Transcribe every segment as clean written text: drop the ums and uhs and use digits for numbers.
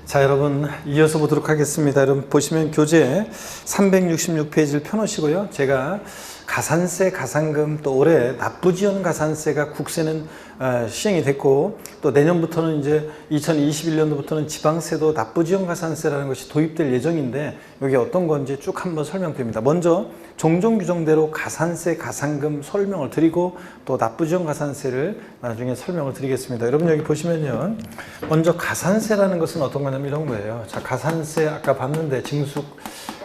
자, 여러분 이어서 보도록 하겠습니다. 여러분 보시면 교재 366페이지를 펴놓으시고요. 제가 가산세, 가산금, 또 올해 납부지원 가산세가 국세는 시행이 됐고, 또 내년부터는 이제 2021년도부터는 지방세도 납부지원 가산세라는 것이 도입될 예정인데, 이게 어떤 건지 쭉 한번 설명드립니다. 먼저 종종 규정대로 가산세, 가산금 설명을 드리고, 또 납부지원 가산세를 나중에 설명을 드리겠습니다. 여러분 여기 보시면요, 먼저 가산세라는 것은 어떤 거냐면 이런 거예요. 자, 가산세 아까 봤는데 징수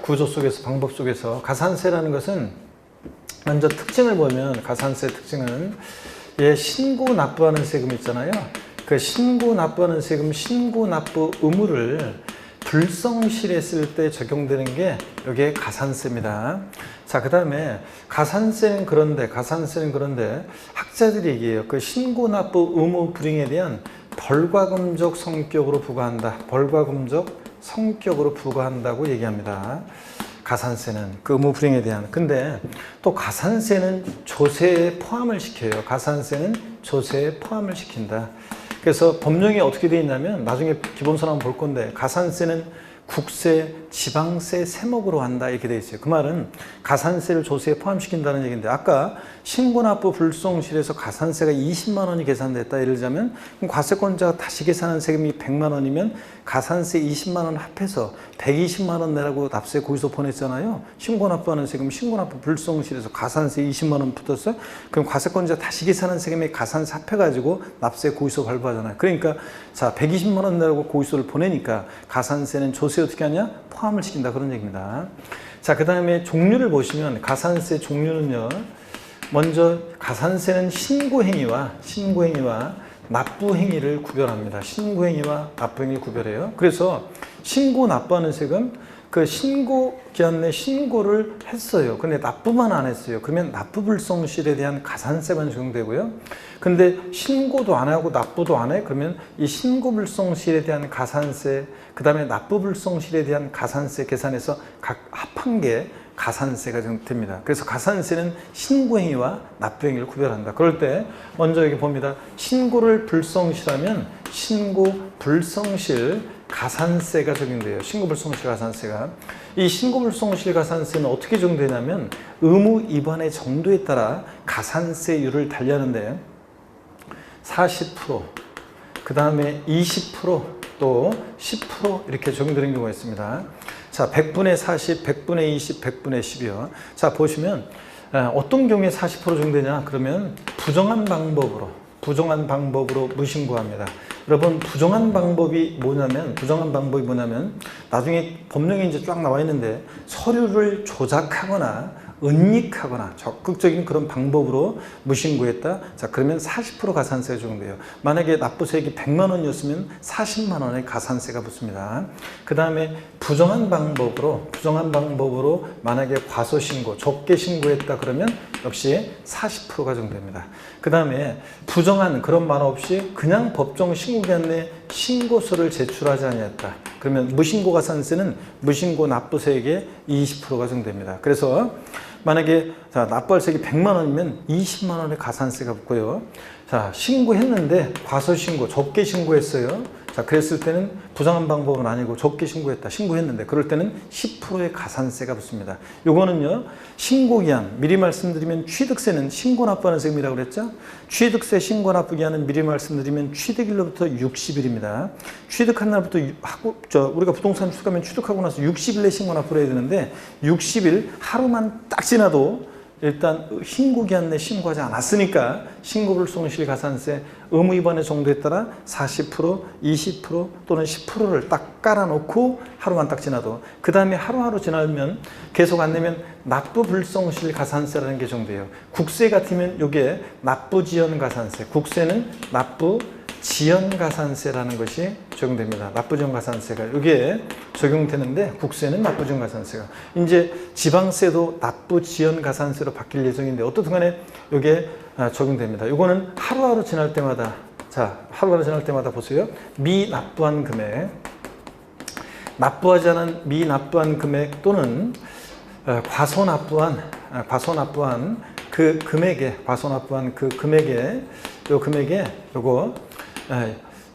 구조 속에서, 방법 속에서 가산세라는 것은 먼저 특징을 보면, 가산세 특징은 신고 납부하는 세금 있잖아요. 그 신고 납부하는 세금, 신고 납부 의무를 불성실했을 때 적용되는 게 이게 가산세입니다. 자, 그 다음에 가산세는 그런데 학자들이 얘기해요. 그 신고 납부 의무 불이행에 대한 벌과금적 성격으로 부과한다. 벌과금적 성격으로 부과한다고 얘기합니다. 가산세는 그 의무 불이행에 대한. 근데 또 가산세는 조세에 포함을 시켜요. 가산세는 조세에 포함을 시킨다. 그래서 법령이 어떻게 되어 있냐면, 나중에 기본서는 한번 볼 건데, 가산세는 국세, 지방세 세목으로 한다 이렇게 되어 있어요. 그 말은 가산세를 조세에 포함시킨다는 얘기인데, 아까 신고납부 불성실에서 가산세가 20만 원이 계산됐다 예를 들자면, 그럼 과세권자가 다시 계산한 세금이 100만 원이면 가산세 20만 원 합해서 120만 원 내라고 납세 고의서 보냈잖아요. 신고납부하는 세금, 신고납부 불성실에서 가산세 20만 원 붙었어요. 그럼 과세권자가 다시 계산한 세금이 가산세 합해가지고 납세 고의서 발부하잖아요. 그러니까 자, 120만 원 내라고 고의서를 보내니까 가산세는 조세 어떻게 하냐? 포함을 시킨다, 그런 얘기입니다. 자, 그 다음에 종류를 보시면, 가산세 종류는요, 먼저 가산세는 신고행위와 납부행위를 구별합니다. 신고행위와 납부행위를 구별해요. 그래서 신고 납부하는 세금, 그 신고 기한 내 신고를 했어요. 근데 납부만 안 했어요. 그러면 납부불성실에 대한 가산세만 적용되고요. 근데 신고도 안 하고 납부도 안 해? 그러면 이 신고불성실에 대한 가산세, 그 다음에 납부불성실에 대한 가산세 계산해서 각 합한 게 가산세가 됩니다. 그래서 가산세는 신고행위와 납부행위를 구별한다. 그럴 때 먼저 여기 봅니다. 신고를 불성실하면 신고불성실 가산세가 적용돼요. 신고불성실 가산세가. 이 신고불성실 가산세는 어떻게 적용되냐면, 의무 위반의 정도에 따라 가산세율을 달리하는데 40%, 그 다음에 20%, 또 10% 이렇게 적용되는 경우가 있습니다. 자, 100분의 40, 100분의 20, 100분의 10이요. 자, 보시면 어떤 경우에 40% 적용되냐? 그러면 부정한 방법으로 무신고합니다. 여러분, 부정한 방법이 뭐냐면 나중에 법령에 이제 쫙 나와 있는데, 서류를 조작하거나 은닉하거나 적극적인 그런 방법으로 무신고했다. 자, 그러면 40% 가산세가 적용돼요. 만약에 납부세액이 100만 원이었으면 40만 원의 가산세가 붙습니다. 그 다음에 부정한 방법으로 만약에 과소신고, 적게 신고했다 그러면 역시 40%가 적용됩니다. 그 다음에 부정한 그런 말 없이 그냥 법정 신고기한 내 신고서를 제출하지 아니했다. 그러면 무신고 가산세는 무신고 납부세액의 20%가 적용됩니다. 그래서 만약에 자, 납부할 세액이 100만 원이면 20만 원의 가산세가 붙고요. 자, 신고했는데 과소신고, 적게 신고했어요. 자, 그랬을 때는 부정한 방법은 아니고 적게 신고했는데 그럴 때는 10%의 가산세가 붙습니다. 요거는요, 신고기한, 미리 말씀드리면 취득세는 신고납부하는 세금이라고 그랬죠? 취득세 신고납부기한은 미리 말씀드리면 취득일로부터 60일입니다. 취득한 날부터 우리가 부동산 취득하면 취득하고 나서 60일 내 신고납부를 해야 되는데, 60일 하루만 딱 지나도 일단 신고기한 내 신고하지 않았으니까 신고불성실 가산세 의무 위반의 정도에 따라 40%, 20% 또는 10%를 딱 깔아놓고 하루만 딱 지나도, 그 다음에 하루하루 지나면 계속 안 내면 납부불성실 가산세라는 게 적용돼요. 국세 같으면 이게 납부지연 가산세, 국세는 납부지연 가산세라는 것이 적용됩니다. 납부지연 가산세가 이게 적용되는데, 국세는 납부지연 가산세가. 이제 지방세도 납부지연 가산세로 바뀔 예정인데, 어떻든 간에 이게 적용됩니다. 이거는 하루하루 지날 때마다, 자, 하루하루 지날 때마다 보세요. 미납부한 금액, 납부하지 않은 미납부한 금액 또는 과소납부한 그 금액에, 요거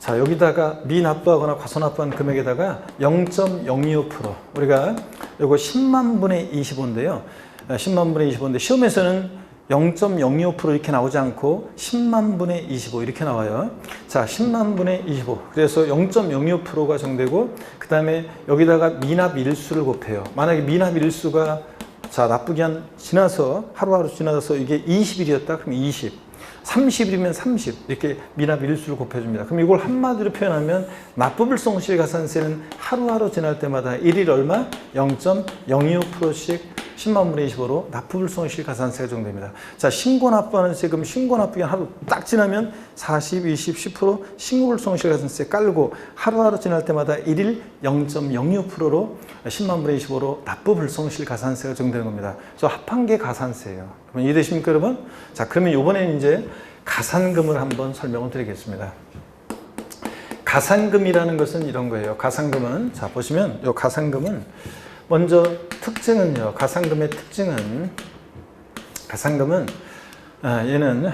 자, 여기다가 미납부하거나 과소납부한 금액에다가 0.025% 우리가 요거 10만 분의 25인데요. 10만 분의 25인데 시험에서는 0.025% 이렇게 나오지 않고 10만 분의 25 이렇게 나와요. 자, 10만 분의 25. 그래서 0.025%가 정되고 그 다음에 여기다가 미납 일수를 곱해요. 만약에 미납 일수가 자, 납부기한 지나서 하루하루 지나서 이게 20일이었다. 그럼 20. 30일이면 30 이렇게 미납 일수를 곱해줍니다. 그럼 이걸 한마디로 표현하면 납부불성실 가산세는 하루하루 지날 때마다 일일 얼마? 0.025%씩 10만 분의 25로 납부불성실 가산세가 적용됩니다. 자, 신고납부하는 세금 신고납부기한 하루 딱 지나면 40, 20, 10% 신고불성실 가산세 깔고 하루하루 지날 때마다 일일 0.025%로 10만 분의 25로 납부불성실 가산세가 적용되는 겁니다. 저 합한계 가산세예요. 그럼 이해되십니까, 여러분? 자, 그러면 이번에는 이제 가산금을 한번 설명을 드리겠습니다. 가산금이라는 것은 이런 거예요. 가산금은 자, 보시면 이 가산금은 먼저 특징은요. 가산금의 특징은 얘는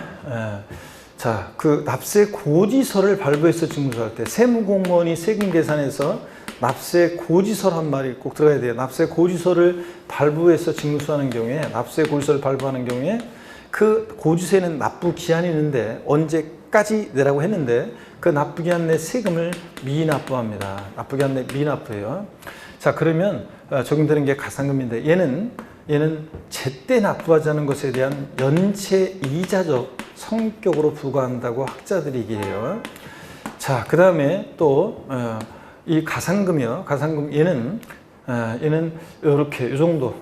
자, 그 납세 고지서를 발부해서 징수할 때 세무공무원이 세금 계산에서 납세 고지서란 말이 꼭 들어가야 돼요. 납세 고지서를 발부해서 징수하는 경우에 납세 고지서를 발부하는 경우에 그 고지서에는 납부 기한이 있는데 언제까지 내라고 했는데 그 납부 기한 내 세금을 미납부합니다. 납부 기한 내 미납부예요. 자, 그러면 적용되는 게 가산금인데 얘는 제때 납부하지 않은 것에 대한 연체 이자적 성격으로 부과한다고 학자들이 얘기해요. 자, 그 다음에 또 이 가산금이요. 가산금 얘는 이렇게 이 정도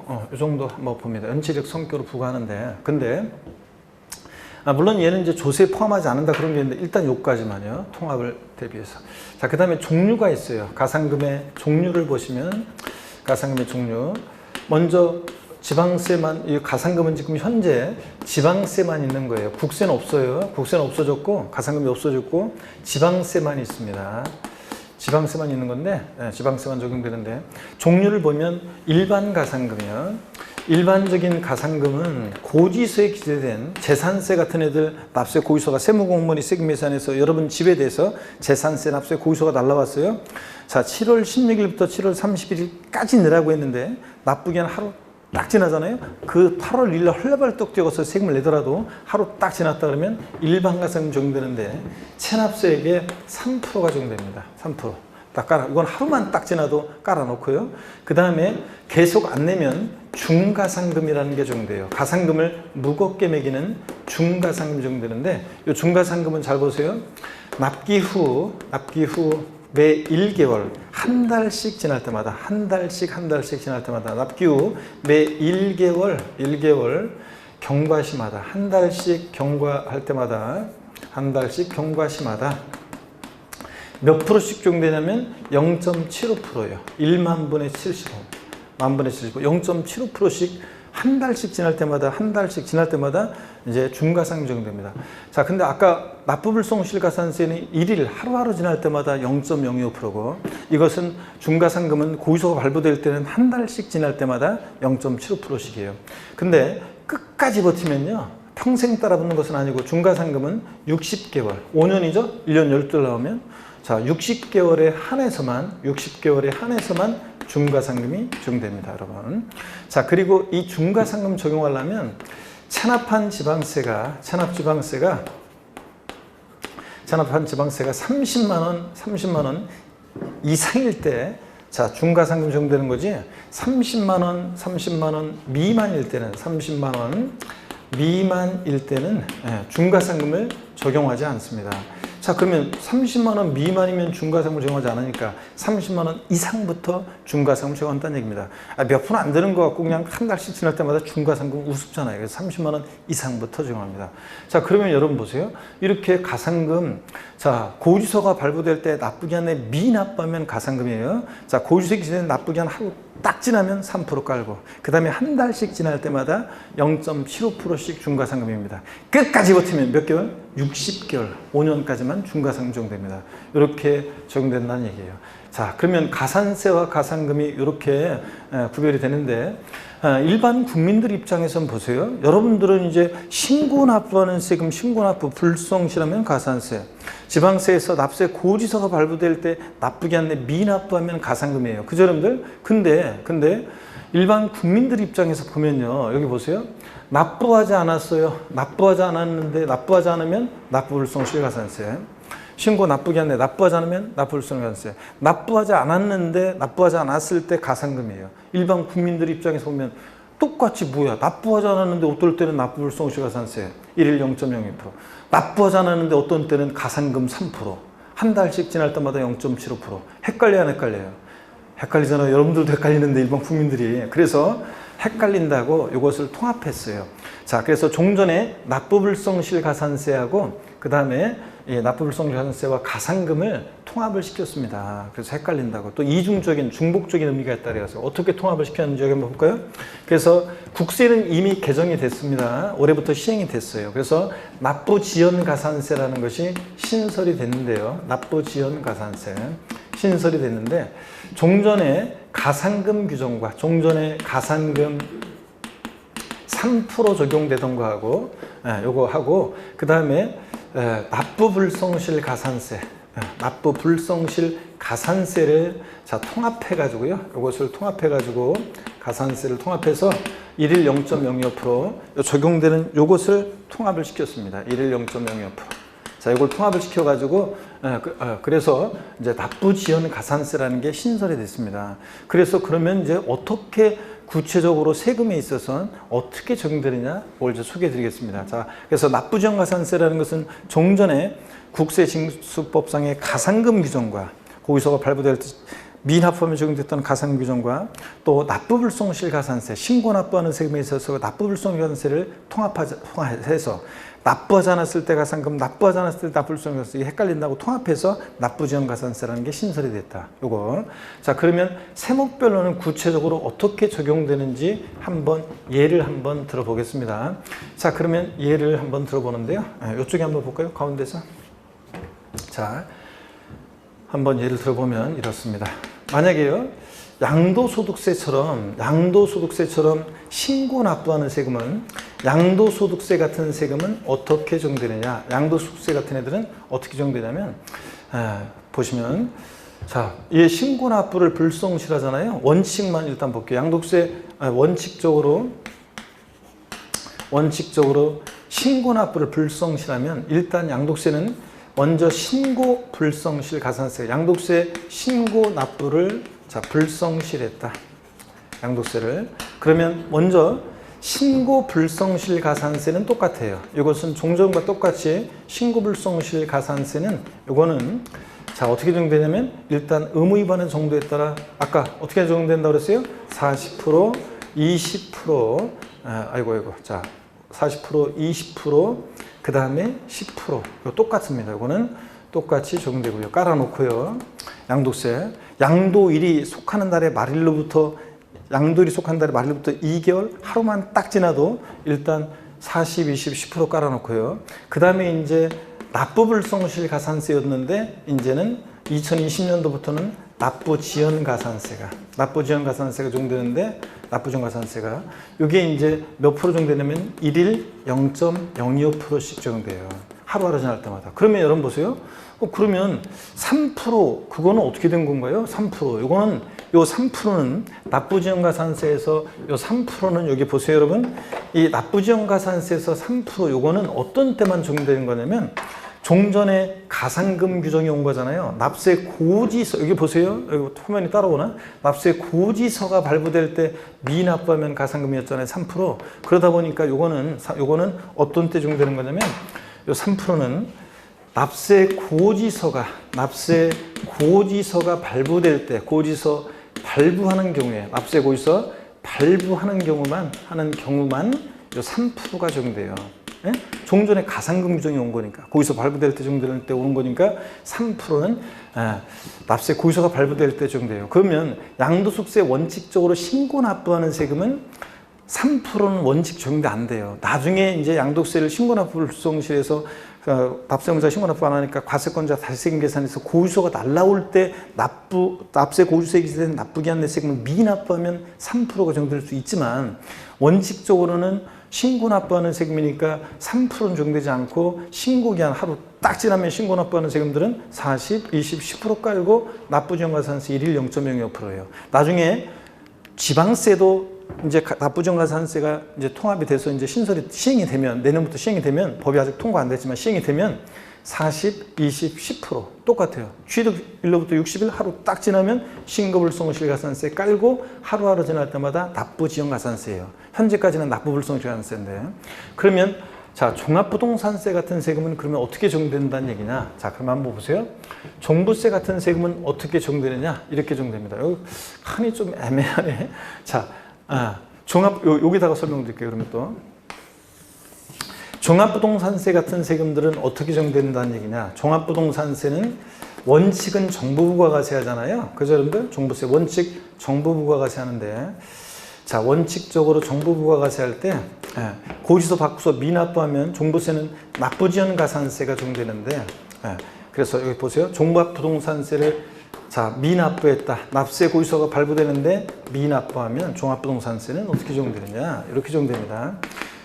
한번 봅니다. 연체적 성격으로 부과하는데 근데 물론 얘는 이제 조세에 포함하지 않는다 그런 게 있는데 일단 요까지만요. 통합을 대비해서. 자, 그 다음에 종류가 있어요. 가산금의 종류를 보시면 가산금의 종류. 먼저 지방세만, 이 가산금은 지금 현재 지방세만 있는 거예요. 국세는 없어요. 국세는 없어졌고 가산금이 없어졌고 지방세만 있습니다. 지방세만 있는 건데 지방세만 적용되는데 종류를 보면 일반 가산금이요. 일반적인 가산금은 고지서에 기재된 재산세 같은 애들 납세 고지서가 세무공무원이 세금 예산에서 여러분 집에 대해서 재산세 납세 고지서가 날라왔어요. 자, 7월 16일부터 7월 31일까지 내라고 했는데 납부기한 하루 딱 지나잖아요. 그 8월 1일 헐레벌떡 뛰어서 세금을 내더라도 하루 딱 지났다 그러면 일반 가산금 적용되는데 체납세액의 3%가 적용됩니다. 3%. 딱 깔아. 이건 하루만 딱 지나도 깔아놓고요. 그 다음에 계속 안 내면 중가산금이라는 게 적용돼요. 가산금을 무겁게 매기는 중가산금이 적용되는데 이 중가산금은 잘 보세요. 납기 후 매 1개월 한 달씩 지날 때마다 한 달씩 지날 때마다 납기 후 매 1개월 경과시마다 한 달씩 경과할 때마다 한 달씩 경과시마다 몇 프로씩 적용되냐면 0.75%예요. 1만 분의 75. 만 분의 75. 0.75%씩 한 달씩 지날 때마다 이제 중가상금 적용됩니다. 자, 근데 아까 납부불성실가산세는 일일 하루하루 지날 때마다 0.025%고 이것은 중가상금은 고지서가 발부될 때는 한 달씩 지날 때마다 0.75%씩이에요. 근데 끝까지 버티면요. 평생 따라붙는 것은 아니고 중가상금은 60개월, 5년이죠? 1년 12달 나오면 자, 60개월에 한해서만 중가상금이 적용됩니다, 여러분. 자, 그리고 이 중가상금 적용하려면 체납한 지방세가 30만 원 이상일 때 자, 중가상금 적용되는 거지. 30만 원 미만일 때는 30만 원 미만일 때는 중가상금을 적용하지 않습니다. 자, 그러면 30만 원 미만이면 중가상금을 적용하지 않으니까 30만 원 이상부터 중가상금을 적용한다는 얘기입니다. 몇 푼 안 되는 거 갖고 그냥 한 달씩 지날 때마다 중가상금 우습잖아요. 그래서 30만 원 이상부터 적용합니다. 자, 그러면 여러분 보세요. 이렇게 가산금, 자, 고지서가 발부될 때 납부기한에 미납부하면 가산금이에요. 자, 고지서에 기재된 납부기한 하루 딱 지나면 3% 깔고 그 다음에 한 달씩 지날 때마다 0.75%씩 중가상금입니다. 끝까지 버티면 몇 개월? 60개월, 5년까지만 중가상금 적용됩니다. 이렇게 적용된다는 얘기예요. 자, 그러면 가산세와 가산금이 이렇게 구별이 되는데 일반 국민들 입장에선 보세요. 여러분들은 이제 신고 납부하는 세금, 신고 납부 불성실하면 가산세, 지방세에서 납세 고지서가 발부될 때 납부기 안내 미납부하면 가산금이에요. 그죠, 여러분들? 근데 일반 국민들 입장에서 보면요, 여기 보세요. 납부하지 않았어요. 납부하지 않았는데 납부하지 않으면 납부불성실 가산세. 신고 납부기 안내 납부하지 않으면 납부불성 가산세. 납부하지 않았는데 납부하지 않았을 때 가산금이에요. 일반 국민들 입장에서 보면 똑같이 뭐야, 납부하지 않았는데 어떨 때는 납부불성실 가산세 1일 0.02%, 납부하지 않았는데 어떤 때는 가산금 3%, 한 달씩 지날 때마다 0.75%. 헷갈려요, 안 헷갈려요? 헷갈리잖아요. 여러분들도 헷갈리는데 일반 국민들이. 그래서 헷갈린다고 이것을 통합했어요. 자, 그래서 종전에 납부불성실 가산세하고 그 다음에 납부불성실 가산세와 가산금을 통합을 시켰습니다. 그래서 헷갈린다고. 또 이중적인, 중복적인 의미가 있다 그래서 어떻게 통합을 시켰는지 여기 한번 볼까요? 그래서 국세는 이미 개정이 됐습니다. 올해부터 시행이 됐어요. 그래서 납부지연가산세라는 것이 신설이 됐는데요. 납부지연가산세 신설이 됐는데, 종전에 가산금 규정과 종전에 가산금 3% 적용되던 거하고 요거 하고, 그 다음에 납부불성실 가산세, 납부불성실 가산세를 자 통합해 가지고요. 이것을 통합해 가지고 가산세를 통합해서 1일 0.02% 적용되는 요것을 통합을 시켰습니다. 1일 0.02%. 자, 이걸 통합을 시켜가지고, 그래서 이제 납부지연 가산세라는 게 신설이 됐습니다. 그래서 그러면 이제 어떻게 구체적으로 세금에 있어서는 어떻게 적용되느냐, 그걸 이제 소개해 드리겠습니다. 자, 그래서 납부지연 가산세라는 것은 종전에 국세징수법상의 가산금 규정과 고의서가 발부될 때 미납부하면 적용됐던 가산금 규정과 또 납부불성실 가산세, 신고 납부하는 세금에 있어서 납부불성실 가산세를 통합해서 납부하지 않았을 때 가산금, 납부하지 않았을 때 납부불성 가산세, 헷갈린다고 통합해서 납부지연 가산세라는 게 신설이 됐다. 요거. 자, 그러면 세목별로는 구체적으로 어떻게 적용되는지 한번 예를 한번 들어보겠습니다. 자, 그러면 예를 한번 들어보는데요. 이쪽에 한번 볼까요? 가운데서. 자, 한번 예를 들어보면 이렇습니다. 만약에요, 양도소득세처럼 신고 납부하는 세금은, 양도소득세 같은 세금은 어떻게 적용되느냐, 양도소득세 같은 애들은 어떻게 적용되냐면, 보시면, 자, 이 신고 납부를 불성실하잖아요. 원칙만 일단 볼게요. 양도세 원칙적으로 신고 납부를 불성실하면 일단 양도세는 먼저 신고 불성실 가산세, 양도세 신고 납부를 자 불성실했다. 양도세를. 그러면 먼저 신고 불성실 가산세는 똑같아요. 이것은 종전과 똑같이 신고 불성실 가산세는 이거는 자 어떻게 적용되냐면, 일단 의무 위반의 정도에 따라 아까 어떻게 적용된다고 그랬어요? 40%, 20%, 자 40%, 20%, 그 다음에 10%. 이거 똑같습니다. 이거는 똑같이 적용되고요. 깔아놓고요. 양도세. 양도일이 속하는 달의 말일로부터 2개월 하루만 딱 지나도 일단 40, 20, 10% 깔아놓고요. 그 다음에 이제 납부불성실 가산세였는데, 이제는 2020년도부터는 납부지연 가산세가 적용되는데, 납부지연 가산세가 이게 이제 몇 프로 적용되냐면 1일 0.02%씩 적용돼요. 하루하루 지날 때마다. 그러면 여러분 보세요. 그러면 3% 그거는 어떻게 된 건가요? 3% 이거는 요 3%는 납부지연 가산세에서 요 3%는 여기 보세요, 여러분. 이 납부지연 가산세에서 3% 요거는 어떤 때만 적용되는 거냐면, 종전에 가산금 규정이 온 거잖아요. 납세 고지서, 여기 보세요. 여기 화면이 따라오나? 납세 고지서가 발부될 때 미납부하면 가산금이었잖아요. 3%. 그러다 보니까 요거는 어떤 때 적용되는 거냐면, 요 3%는 납세 고지서가 발부될 때, 고지서 발부하는 경우에, 납세 고지서 발부하는 경우만 요 3%가 적용돼요. 예? 종전에 가산금 규정이 온 거니까, 고지서 발부될 때 적용될 때 오는 거니까 3%는 납세 고지서가 발부될 때 적용돼요. 그러면 양도소득세 원칙적으로 신고 납부하는 세금은 3%는 원칙 적용이 안 돼요. 나중에 이제 양도세를 신고 납부 불성실에서 납세공제가 신고납부 안 하니까 과세권자 달세금 계산에서 고지서가 날라올 때 납세 고지서에 기재된 납부기한 내세금을 미납부하면 3%가 정될 수 있지만 원칙적으로는 신고납부하는 세금이니까 3%는 정되지 않고 신고기한 하루 딱 지나면 신고납부하는 세금들은 40, 20, 10% 깔고 납부지원가산세 일일 0.05%예요. 나중에 지방세도 이제 납부지원가산세가 이제 통합이 돼서 이제 신설이 시행이 되면 내년부터 시행이 되면 법이 아직 통과 안 됐지만 시행이 되면 40, 20, 10% 똑같아요. 취득일로부터 60일 하루 딱 지나면 신고불성실가산세 깔고 하루하루 지날 때마다 납부지원가산세예요. 현재까지는 납부불성실가산세인데 그러면 자 종합부동산세 같은 세금은 그러면 어떻게 적용된다는 얘기냐? 자 그럼 한번 보세요. 종부세 같은 세금은 어떻게 적용되느냐? 이렇게 적용됩니다. 여기 칸이 좀 애매하네. 자 여기다가 설명드릴게요. 그러면 또 종합부동산세 같은 세금들은 어떻게 적용된다는 얘기냐? 종합부동산세는 원칙은 정부 부과가세하잖아요. 그죠, 여러분들? 종부세 원칙 정부 부과가세하는데, 자 원칙적으로 정부 부과가세할 때 고지서 바꾸서 미납부하면 종부세는 납부지원가산세가 적용되는데, 그래서 여기 보세요. 종합부동산세를 자 미납부했다. 납세 고지서가 발부되는데 미납부하면 종합부동산세는 어떻게 적용되느냐? 이렇게 적용됩니다.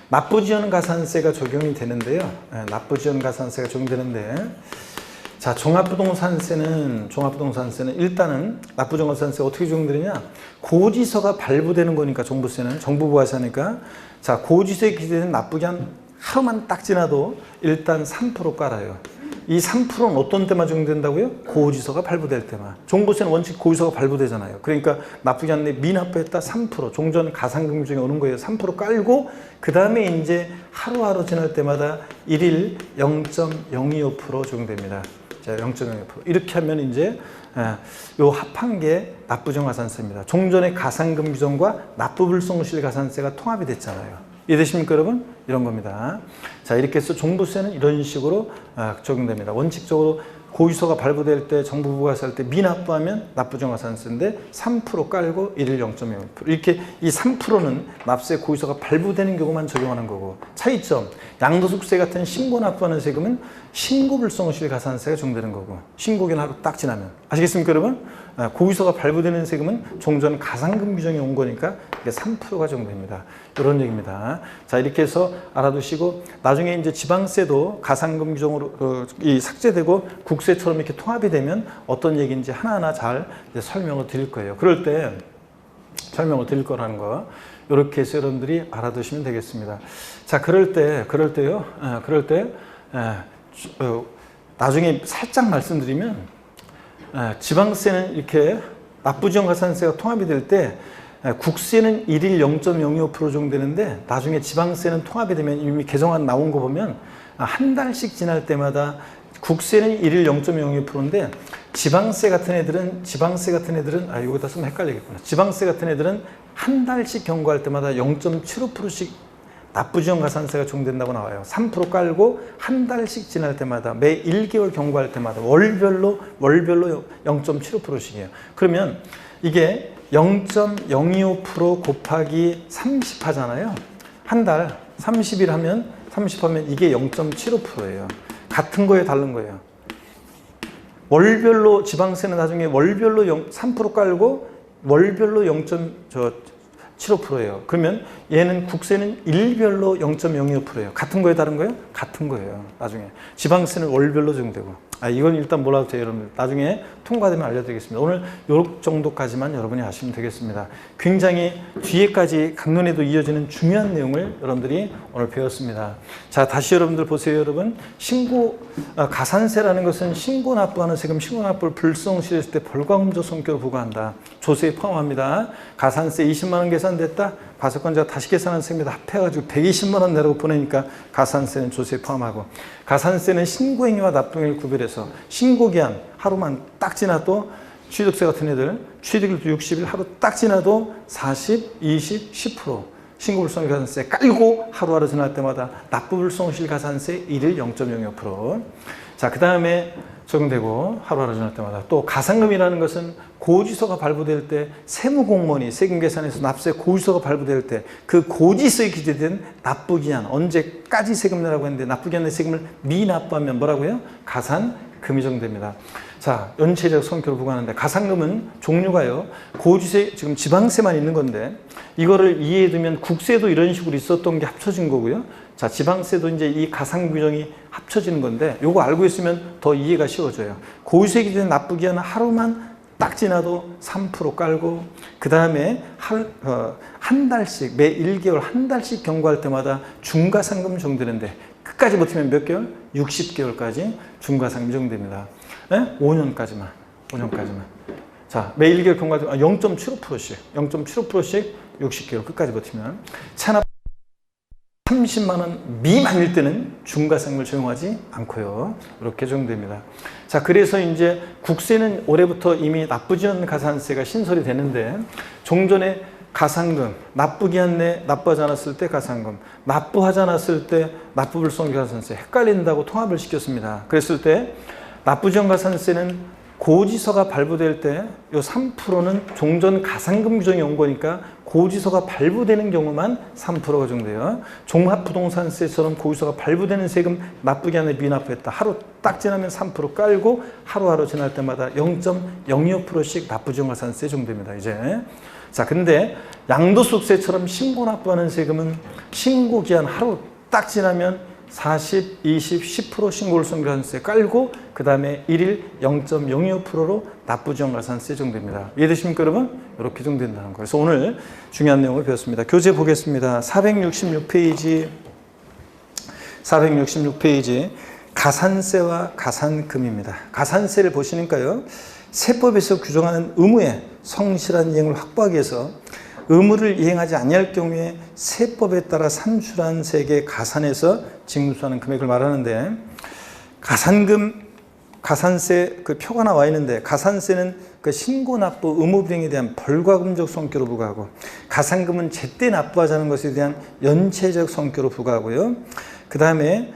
납부지원가산세가 적용이 되는데요. 납부지원가산세가 적용되는데, 자 종합부동산세는 일단은 납부지원가산세가 어떻게 적용되느냐? 고지서가 발부되는 거니까 종부세는 정부 부과세니까 자 고지서에 기재된 납부기한 하루만 딱 지나도 일단 3% 깔아요. 이 3%는 어떤 때만 적용된다고요? 고지서가 발부될 때만. 종부세는 원칙 고지서가 발부되잖아요. 그러니까 납부기한 내 미납부했다 3%. 종전 가산금 중에 오는 거예요. 3% 깔고 그 다음에 이제 하루하루 지날 때마다 일일 0.025% 적용됩니다. 자, 0.05%. 이렇게 하면 이제 요 합한 게 납부지원가산세입니다. 종전의 가산금 규정과 납부불성실가산세가 통합이 됐잖아요. 이해되십니까, 여러분? 이런 겁니다. 자, 이렇게 해서 종부세는 이런 식으로 적용됩니다. 원칙적으로 고지서가 발부될 때 정부 부과세할 때 미납부하면 납부지원가산세인데 3% 깔고 일일 0.05%. 이렇게 이 3%는 납세 고지서가 발부되는 경우만 적용하는 거고, 차이점 양도소득세 같은 신고납부하는 세금은 신고불성실가산세가 적용되는 거고, 신고기한 하루 딱 지나면. 아시겠습니까, 여러분? 고지서가 발부되는 세금은 종전 가산금 규정이 온 거니까 이게 3%가 적용됩니다. 이런 얘기입니다. 자, 이렇게 해서 알아두시고 나중에 이제 지방세도 가산금 규정으로 이 삭제되고 국세처럼 이렇게 통합이 되면 어떤 얘기인지 하나하나 잘 설명을 드릴 거예요. 그럴 때 설명을 드릴 거라는 거 이렇게 해서 여러분들이 알아두시면 되겠습니다. 자, 그럴 때요. 나중에 살짝 말씀드리면 지방세는 이렇게 납부지원가산세가 통합이 될 때 국세는 일일 0.025% 정도 되는데 나중에 지방세는 통합이 되면 이미 개정안 나온 거 보면 한 달씩 지날 때마다 국세는 일일 0.02%인데 지방세 같은 애들은 여기다 쓰면 헷갈리겠구나. 지방세 같은 애들은 한 달씩 경고할 때마다 0.75%씩 납부지원가산세가 적용된다고 나와요. 3% 깔고 한 달씩 지날 때마다 매 1개월 경고할 때마다 월별로 0.75%씩이에요. 그러면 이게 0.025% 곱하기 30 하잖아요. 한 달 30일 하면 이게 0.75%예요. 같은 거에 다른 거예요. 월별로 지방세는 나중에 월별로 3% 깔고 월별로 0.75%예요. 그러면 얘는 국세는 일별로 0.025%예요. 같은 거에 다른 거예요? 같은 거예요. 나중에 지방세는 월별로 적용되고. 이건 일단 몰라도 돼요, 여러분들. 나중에 통과되면 알려드리겠습니다. 오늘 요 정도까지만 여러분이 아시면 되겠습니다. 굉장히 뒤에까지 강론에도 이어지는 중요한 내용을 여러분들이 오늘 배웠습니다. 자, 다시 여러분들 보세요, 여러분. 가산세라는 것은 신고 납부하는 세금, 신고 납부를 불성실했을 때 벌과금조 성격으로 부과한다. 조세에 포함합니다. 가산세 20만 원 계산됐다. 과세권자가 다시 계산한 세금에다 합해가지고 120만 원 내라고 보내니까 가산세는 조세에 포함하고, 가산세는 신고행위와 납부행위를 구별해서 신고기한 하루만 딱 지나도 취득세 같은 애들 취득일도 60일 하루 딱 지나도 40, 20, 10% 신고불성실가산세 깔고 하루하루 지날 때마다 납부불성실가산세 일일 0.05%. 자, 그 다음에 적용되고 하루하루 지날 때마다 또 가산금이라는 것은 고지서가 발부될 때 세무공무원이 세금계산에서 납세 고지서가 발부될 때 그 고지서에 기재된 납부기한 언제까지 세금 내라고 했는데 납부기한 내 세금을 미납부하면 뭐라고요? 가산금이 적용됩니다. 자, 연체적 손익표를 부과하는데 가산금은 종류가요. 고지세 지금 지방세만 있는 건데 이거를 이해해 두면 국세도 이런 식으로 있었던 게 합쳐진 거고요. 자, 지방세도 이제 이 가산 규정이 합쳐지는 건데 요거 알고 있으면 더 이해가 쉬워져요. 고지세 기준 납부기한은 하루만 딱 지나도 3% 깔고 그 다음에 한 달씩 매 1개월 한 달씩 경과할 때마다 중과상금 적용되는데 끝까지 버티면 몇 개월? 60개월까지 중과상금 적용됩니다. 네? 5년까지만. 자, 매 1개월 경과할 때 0.75%씩 60개월 끝까지 버티면 찬압 30만 원 미만일 때는 중과상금을 적용하지 않고요. 이렇게 적용됩니다. 자, 그래서 이제 국세는 올해부터 이미 납부지원 가산세가 신설이 되는데 종전에 가산금, 납부기한 내 납부하지 않았을 때 가산금, 납부하지 않았을 때 납부불성 가산세 헷갈린다고 통합을 시켰습니다. 그랬을 때 납부지원 가산세는 고지서가 발부될 때 이 3%는 종전 가산금 규정이 온 거니까 고지서가 발부되는 경우만 3%가 적용돼요. 종합부동산세처럼 고지서가 발부되는 세금 납부기한 내 미납부했다. 하루 딱 지나면 3% 깔고 하루하루 지날 때마다 0.025%씩 납부지원 가산세 적용됩니다. 이제 자, 근데 양도소득세처럼 신고 납부하는 세금은 신고기한 하루 딱 지나면 40, 20, 10% 신고율성가산세 깔고 그 다음에 1일 0.025%로 납부지원가산세 적용됩니다. 이해되십니까 여러분? 이렇게 적용된다는 거예요. 그래서 오늘 중요한 내용을 배웠습니다. 교재 보겠습니다. 466페이지 가산세와 가산금입니다. 가산세를 보시니까요. 세법에서 규정하는 의무의 성실한 이행을 확보하기 위해서 의무를 이행하지 아니할 경우에 세법에 따라 산출한 세액의 가산에서 징수하는 금액을 말하는데 가산금, 가산세 그 표가 나와 있는데 가산세는 그 신고 납부 의무 불이행에 대한 벌과금적 성격으로 부과하고 가산금은 제때 납부하지 않은 것에 대한 연체적 성격으로 부과하고요. 그 다음에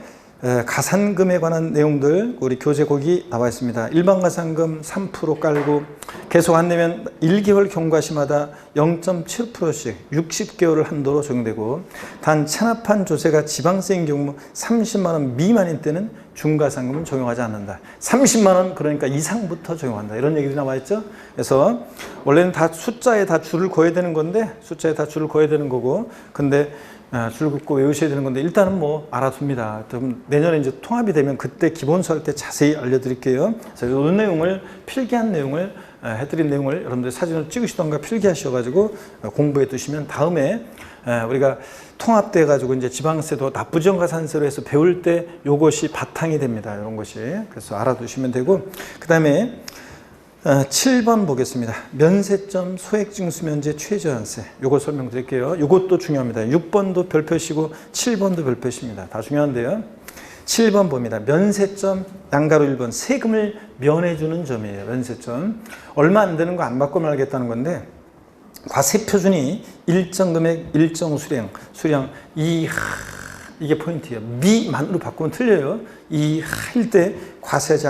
가산금에 관한 내용들 우리 교재 거기 나와 있습니다. 일반 가산금 3% 깔고 계속 안 내면 1개월 경과시마다 0.7%씩 60개월을 한도로 적용되고 단 체납한 조세가 지방세인 경우 30만 원 미만인 때는 중과상금은 적용하지 않는다. 30만 원 그러니까 이상부터 적용한다. 이런 얘기들이 나와 있죠. 그래서 원래는 다 숫자에 다 줄을 그어야 되는 건데 숫자에 다 줄을 그어야 되는 거고 근데 줄 긋고 외우셔야 되는 건데 일단은 뭐 알아둡니다. 내년에 이제 통합이 되면 그때 기본서 할 때 자세히 알려드릴게요. 그래서 이 내용을 필기한 내용을 해드린 내용을 여러분들 사진을 찍으시던가 필기하셔가지고 공부해 두시면 다음에 우리가 통합돼 가지고 이제 지방세도 납부지원가산세로 해서 배울 때 이것이 바탕이 됩니다. 이런 것이 그래서 알아두시면 되고 그 다음에 7번 보겠습니다. 면세점 소액징수면제 최저한세 요거 설명드릴게요. 이것도 중요합니다. 6번도 별표시고 7번도 별표시입니다. 다 중요한데요. 7번 봅니다. 면세점 양가로 1번 세금을 면해주는 점이에요. 면세점 얼마 안 되는 거 안 받고 말겠다는 건데 과세표준이 일정 금액 일정 수량 이게 포인트예요. 미만으로 바꾸면 틀려요. 이 할 때 과세하지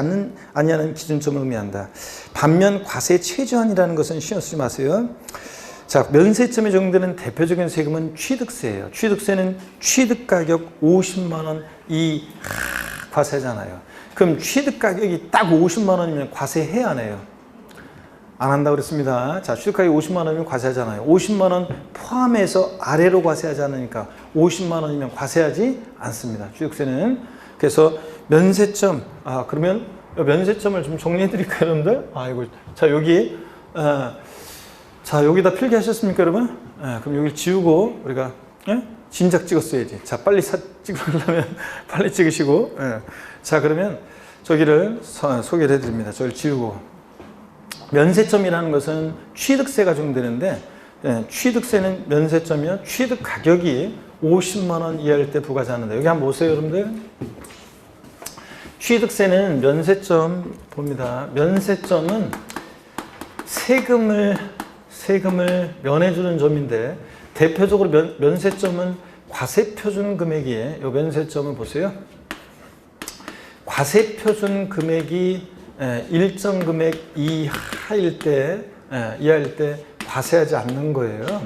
아니하는 기준점을 의미한다. 반면 과세 최저한이라는 것은 신경 쓰지 마세요. 자, 면세점에 적용되는 대표적인 세금은 취득세예요. 취득세는 취득가격 50만 원 과세잖아요. 그럼 취득가격이 딱 50만 원이면 과세해야 안 해요? 안 한다고 그랬습니다. 자, 취득가격이 50만 원이면 과세하잖아요. 50만 원 포함해서 아래로 과세하지 않으니까 50만 원이면 과세하지 않습니다. 취득세는. 그래서 면세점, 그러면 면세점을 좀 정리해 드릴까요, 여러분들? 자, 여기, 자, 여기다 필기하셨습니까, 여러분? 그럼 여기 지우고, 우리가, 진작 찍었어야지. 자, 빨리 찍으려면 빨리 찍으시고, 자, 그러면 저기를 소개를 해 드립니다. 저를 지우고. 면세점이라는 것은 취득세가 적용되는데, 취득세는 면세점이요. 취득 가격이 50만 원 이하일 때 부과하지 않는다. 여기 한번 보세요, 여러분들. 취득세는 면세점 봅니다. 면세점은 세금을 면해주는 점인데 대표적으로 면세점은 과세표준 금액이에요. 이 면세점을 보세요. 과세표준 금액이 일정 금액 이하일 때 과세하지 않는 거예요.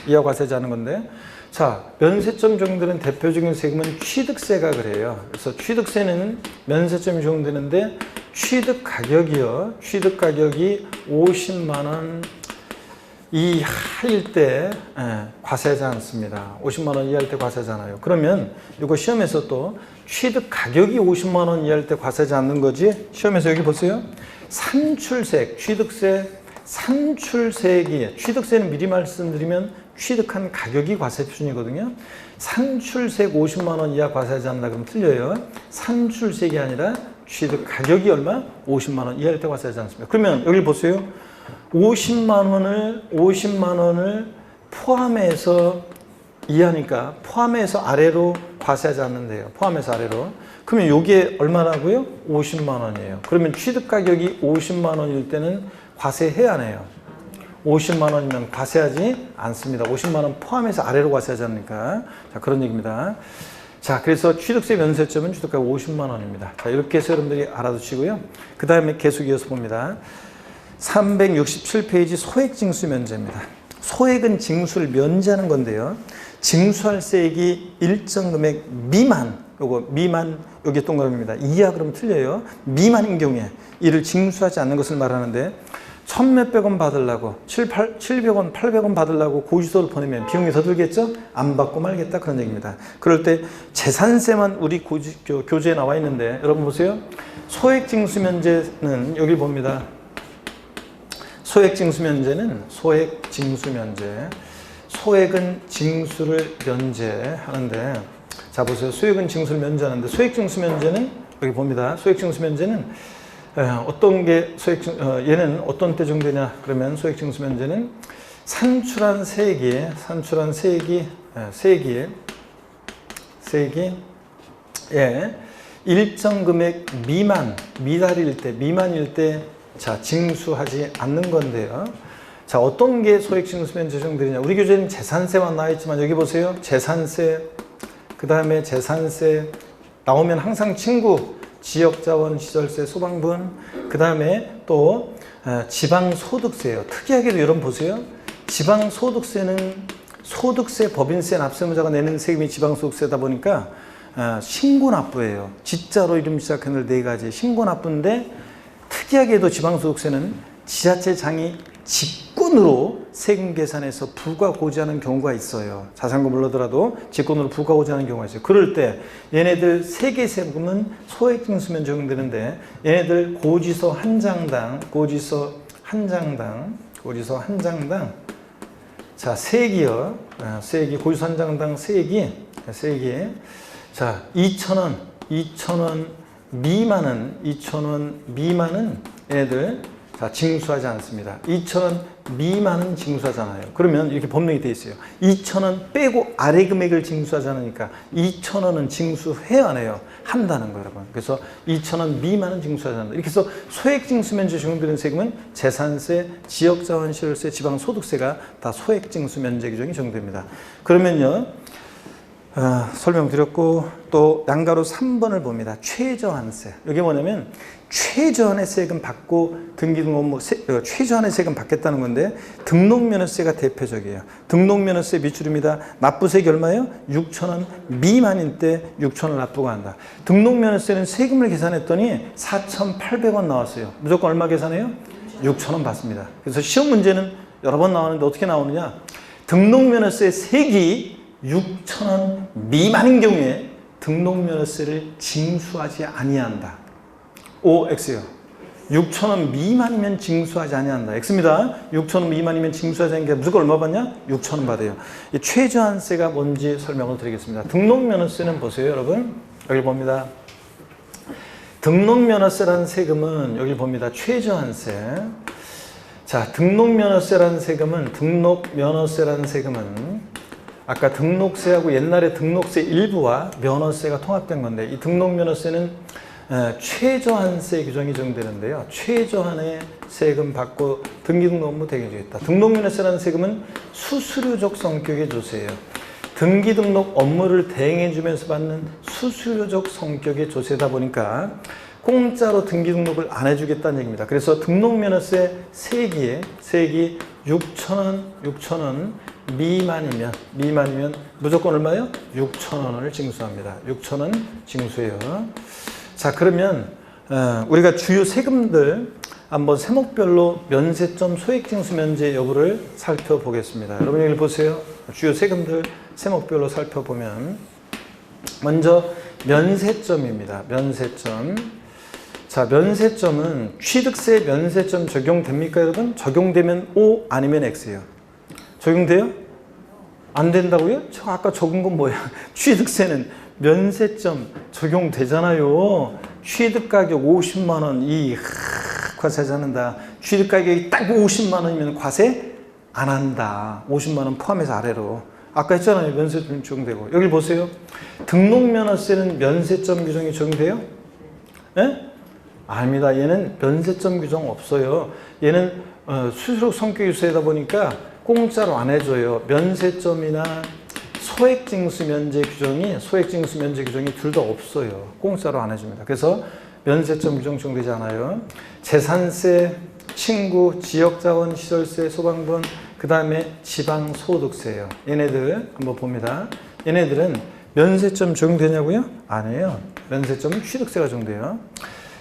이하 과세하지 않는 건데, 자, 면세점 적용되는 대표적인 세금은 취득세가 그래요. 그래서 취득세는 면세점이 적용되는데 취득 가격이 50만 원 이하일 때 과세하지 않습니다. 50만 원 이하일 때 과세하잖아요. 그러면 이거 시험에서 또 취득 가격이 50만 원 이하일 때 과세하지 않는 거지. 시험에서 여기 보세요. 산출세, 취득세, 산출세액이, 취득세는 미리 말씀드리면 취득한 가격이 과세 표준이거든요. 산출세액 50만 원 이하 과세하지 않는다 그러면 틀려요. 산출세액이 아니라 취득 가격이 얼마? 50만 원 이하일 때 과세하지 않습니다. 그러면 여기 보세요. 50만 원을 포함해서 이하니까 포함해서 아래로 과세하지 않는데요. 포함해서 아래로. 그러면 이게 얼마라고요? 50만 원이에요. 그러면 취득 가격이 50만 원일 때는 과세해야 하네요. 50만 원이면 과세하지 않습니다. 50만 원 포함해서 아래로 과세하지 않으니까. 자, 그런 얘기입니다. 자, 그래서 취득세 면세점은 취득가 50만 원입니다. 자, 이렇게 해서 여러분들이 알아두시고요. 그 다음에 계속 이어서 봅니다. 367페이지 소액징수 면제입니다. 소액은 징수를 면제하는 건데요. 징수할 세액이 일정 금액 미만, 여기 동그라미입니다. 이하 그러면 틀려요. 미만인 경우에 이를 징수하지 않는 것을 말하는데, 1,몇백 원 받으려고 700원, 800원 받으려고 고지서를 보내면 비용이 더 들겠죠? 안 받고 말겠다 그런 얘기입니다. 그럴 때 재산세만 우리 교재에 나와 있는데, 여러분 보세요. 소액징수 면제는 여기 봅니다. 소액징수 면제는 소액은 징수를 면제하는데, 자 보세요. 소액은 징수를 면제하는데 소액징수 면제는 여기 봅니다. 소액징수 면제는 어떤 게 얘는 어떤 때 적용되냐 그러면 소액징수 면제는 산출한 세액이 일정 금액 미만일 때 자, 징수하지 않는 건데요. 자, 어떤 게 소액징수 면제 적용되느냐. 우리 교재는 재산세만 나와 있지만 여기 보세요. 재산세, 그 다음에 재산세 나오면 항상 친구, 지역자원, 시설세, 소방분, 그 다음에 또 지방소득세예요. 특이하게도 여러분 보세요. 지방소득세는 소득세, 법인세, 납세무자가 내는 세금이 지방소득세다 보니까 신고납부예요. 지자로 이름 시작하는 네 가지 신고납부인데, 특이하게도 지방소득세는 지자체장이 직권으로 세금 계산해서 부과 고지하는 경우가 있어요. 자산금 물러더라도 직권으로 부과 고지하는 경우가 있어요. 그럴 때 얘네들 세 개 세금은 소액징수면 적용되는데, 얘네들 고지서 한 장당 자, 세액이요. 세액이 고지서 한 장당 세액이 자, 2,000원 미만은 얘네들 자, 징수하지 않습니다. 2,000원 미만은 징수하잖아요. 그러면 이렇게 법령이 되어 있어요. 2,000원 빼고 아래 금액을 징수하지 않으니까 2,000원은 징수해야 하네요. 한다는 거예요, 여러분. 그래서 2,000원 미만은 징수하지 않는다. 이렇게 해서 소액징수면제 적용되는 세금은 재산세, 지역자원시설세, 지방소득세가 다 소액징수면제 규정이 적용됩니다. 그러면요, 설명드렸고, 또 양가로 3번을 봅니다. 최저한세. 이게 뭐냐면 최저한의 세금 받고 등기등록무 최저한의 세금 받겠다는 건데, 등록면허세가 대표적이에요. 등록면허세 미출입니다. 납부세액이 얼마예요? 6,000원 미만일 때 6,000원 납부가 한다. 등록면허세는 세금을 계산했더니 4,800원 나왔어요. 무조건 얼마 계산해요? 6,000원 받습니다. 그래서 시험 문제는 여러 번 나오는데 어떻게 나오느냐? 등록면허세 세액이 6,000원 미만인 경우에 등록면허세를 징수하지 아니한다. OX요. 6,000원 미만이면 징수하지 아니한다. X입니다. 6,000원 미만이면 징수하지 않는 게 무조건 얼마 받냐? 6,000원 받아요. 이 최저한세가 뭔지 설명을 드리겠습니다. 등록면허세는 보세요, 여러분. 여기 봅니다. 등록면허세라는 세금은 여기 봅니다. 최저한세. 자, 등록면허세라는 세금은 아까 등록세하고 옛날에 등록세 일부와 면허세가 통합된 건데, 이 등록면허세는 최저한세 규정이 적용되는데요. 최저한의 세금 받고 등기등록 업무 대기해주겠다. 등록면허세라는 세금은 수수료적 성격의 조세예요. 등기 등록 업무를 대행해 주면서 받는 수수료적 성격의 조세다 보니까 공짜로 등기 등록을 안 해주겠다는 얘기입니다. 그래서 등록면허세 세액이 6,000원 미만이면 무조건 얼마요? 6,000원을 징수합니다. 6,000원 징수해요. 자, 그러면 우리가 주요 세금들 한번 세목별로 면세점 소액징수 면제 여부를 살펴보겠습니다. 여러분 여기 보세요. 주요 세금들 세목별로 살펴보면 먼저 면세점입니다. 면세점. 자, 면세점은 취득세 면세점 적용됩니까, 여러분? 적용되면 O 아니면 X예요. 적용돼요? 안 된다고요? 저 아까 적은 건 뭐야? 취득세는 면세점 적용되잖아요. 취득가격 50만 원 이 과세하지 않는다. 취득가격이 딱 50만 원이면 과세 안 한다. 50만 원 포함해서 아래로. 아까 했잖아요. 면세점 적용되고. 여기 보세요. 등록면허세는 면세점 규정이 적용돼요? 예? 아닙니다. 얘는 면세점 규정 없어요. 얘는 수수료 성격 유세다 보니까 공짜로 안 해줘요. 면세점이나 소액징수 면제 규정이 둘 다 없어요. 공짜로 안 해줍니다. 그래서 면세점 규정 적용되지 않아요. 재산세, 친구, 지역자원, 시설세, 소방분, 그 다음에 지방소득세예요. 얘네들 한번 봅니다. 얘네들은 면세점 적용되냐고요? 아니에요. 면세점은 취득세가 적용돼요.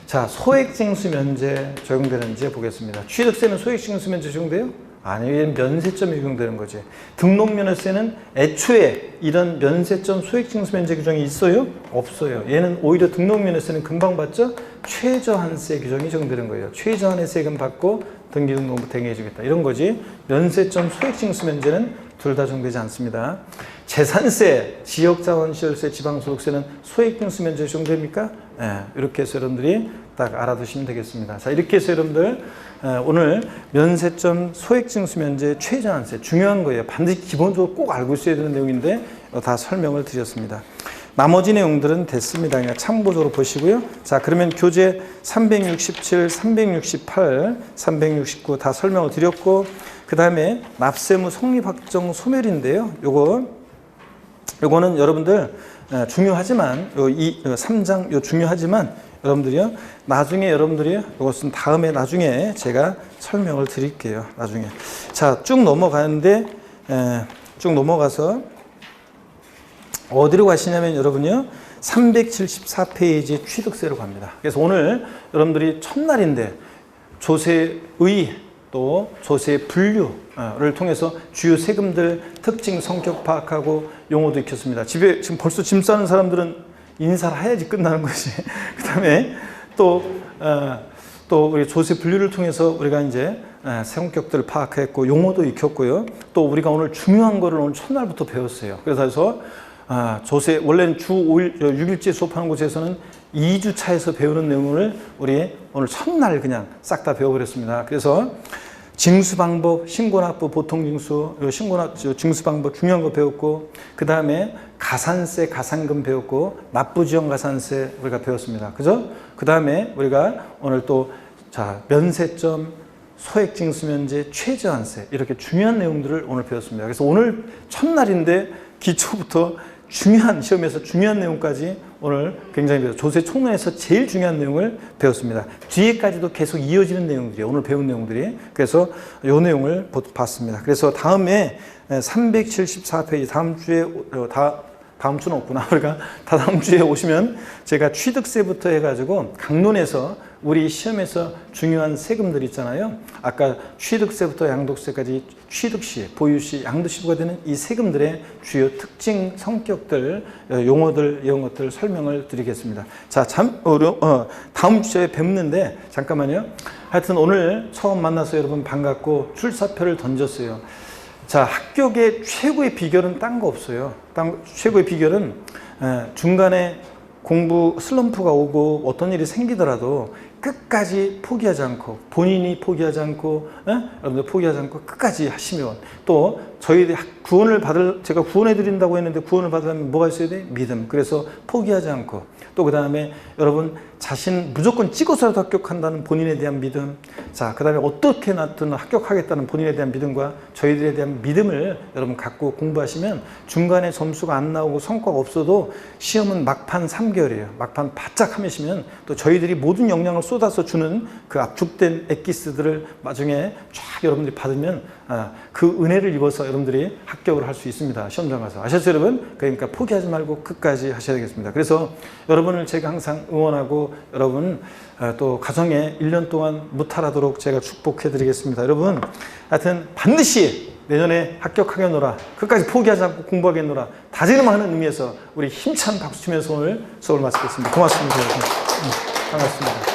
자, 소액징수 면제 적용되는지 보겠습니다. 취득세는 소액징수 면제 적용돼요? 아니에요. 얘는 면세점이 적용되는 거지. 등록면허세는 애초에 이런 면세점 소액징수 면제 규정이 있어요? 없어요. 얘는 오히려 등록면허세는 금방 봤죠? 최저한세 규정이 적용되는 거예요. 최저한의 세금 받고 등기등록부 대행해주겠다. 이런 거지. 면세점 소액징수 면제는 둘 다 적용되지 않습니다. 재산세, 지역자원시설세, 지방소득세는 소액징수 면제 적용됩니까? 네, 이렇게 해서 여러분들이 딱 알아두시면 되겠습니다. 자, 이렇게 해서 여러분들 오늘 면세점 소액징수 면제 최저한세 중요한 거예요. 반드시 기본적으로 꼭 알고 있어야 되는 내용인데 다 설명을 드렸습니다. 나머지 내용들은 됐습니다. 그냥 참고적으로 보시고요. 자, 그러면 교재 367, 368, 369 다 설명을 드렸고, 그 다음에 납세무 성립확정 소멸인데요. 요거는 여러분들 중요하지만 이 3장 중요하지만 여러분들이요. 나중에 여러분들이 이것은 다음에 나중에 제가 설명을 드릴게요. 나중에. 자, 쭉 넘어가는데 쭉 넘어가서 어디로 가시냐면 여러분요. 374페이지 취득세로 갑니다. 그래서 오늘 여러분들이 첫날인데 조세의 또 조세 분류를 통해서 주요 세금들 특징 성격 파악하고 용어도 익혔습니다. 집에 지금 벌써 짐 싸는 사람들은 인사를 해야지 끝나는 거지. 그 다음에 또 우리 조세 분류를 통해서 우리가 이제 성격들을 파악했고 용어도 익혔고요. 또 우리가 오늘 중요한 거를 오늘 첫날부터 배웠어요. 그래서 조세 원래는 주 5일 6일째 수업하는 곳에서는 2주 차에서 배우는 내용을 우리 오늘 첫날 그냥 싹 다 배워버렸습니다. 그래서 징수 방법, 신고납부, 보통징수, 징수 방법 중요한 거 배웠고, 그 다음에 가산세, 가산금 배웠고, 납부지원 가산세 우리가 배웠습니다. 그죠? 그 다음에 우리가 오늘 또 면세점, 소액징수 면제, 최저한세 이렇게 중요한 내용들을 오늘 배웠습니다. 그래서 오늘 첫날인데 기초부터 중요한 시험에서 중요한 내용까지 오늘 굉장히 배웠어요. 조세 총론에서 제일 중요한 내용을 배웠습니다. 뒤에까지도 계속 이어지는 내용들이에요. 오늘 배운 내용들이. 그래서 이 내용을 봤습니다. 그래서 다음에 374페이지 다음 주는 없구나. 우리가 다음 주에 오시면 제가 취득세부터 해가지고 강론에서 우리 시험에서 중요한 세금들 있잖아요. 아까 취득세부터 양도세까지 취득시, 보유시, 양도시부가 되는 이 세금들의 주요 특징, 성격들, 용어들 이런 것들 설명을 드리겠습니다. 자, 다음 주에 뵙는데 잠깐만요. 하여튼 오늘 처음 만나서 여러분 반갑고 출사표를 던졌어요. 자, 합격의 최고의 비결은 딴 거 없어요. 최고의 비결은 중간에 공부 슬럼프가 오고 어떤 일이 생기더라도 끝까지 포기하지 않고 본인이 포기하지 않고 여러분들 포기하지 않고 끝까지 하시면 또 저희들이 제가 구원해 드린다고 했는데 구원을 받으려면 뭐가 있어야 돼? 믿음. 그래서 포기하지 않고 또 그 다음에 여러분 자신 무조건 찍어서라도 합격한다는 본인에 대한 믿음. 자, 그 다음에 어떻게 나든 합격하겠다는 본인에 대한 믿음과 저희들에 대한 믿음을 여러분 갖고 공부하시면 중간에 점수가 안 나오고 성과가 없어도 시험은 막판 3개월이에요. 막판 바짝 하시면 또 저희들이 모든 영향을 쏟아서 주는 그 압축된 엑기스들을 나중에 쫙 여러분들이 받으면 그 은혜를 입어서 여러분들이 합격을 할 수 있습니다. 시험장 가서. 아셨죠, 여러분? 그러니까 포기하지 말고 끝까지 하셔야 되겠습니다. 그래서 여러분을 제가 항상 응원하고 여러분 또 가정에 1년 동안 무탈하도록 제가 축복해 드리겠습니다. 여러분 하여튼 반드시 내년에 합격하겠노라. 끝까지 포기하지 않고 공부하겠노라. 다짐하는 의미에서 우리 힘찬 박수 치면서 오늘 수업을 마치겠습니다. 고맙습니다. 여러분. 반갑습니다.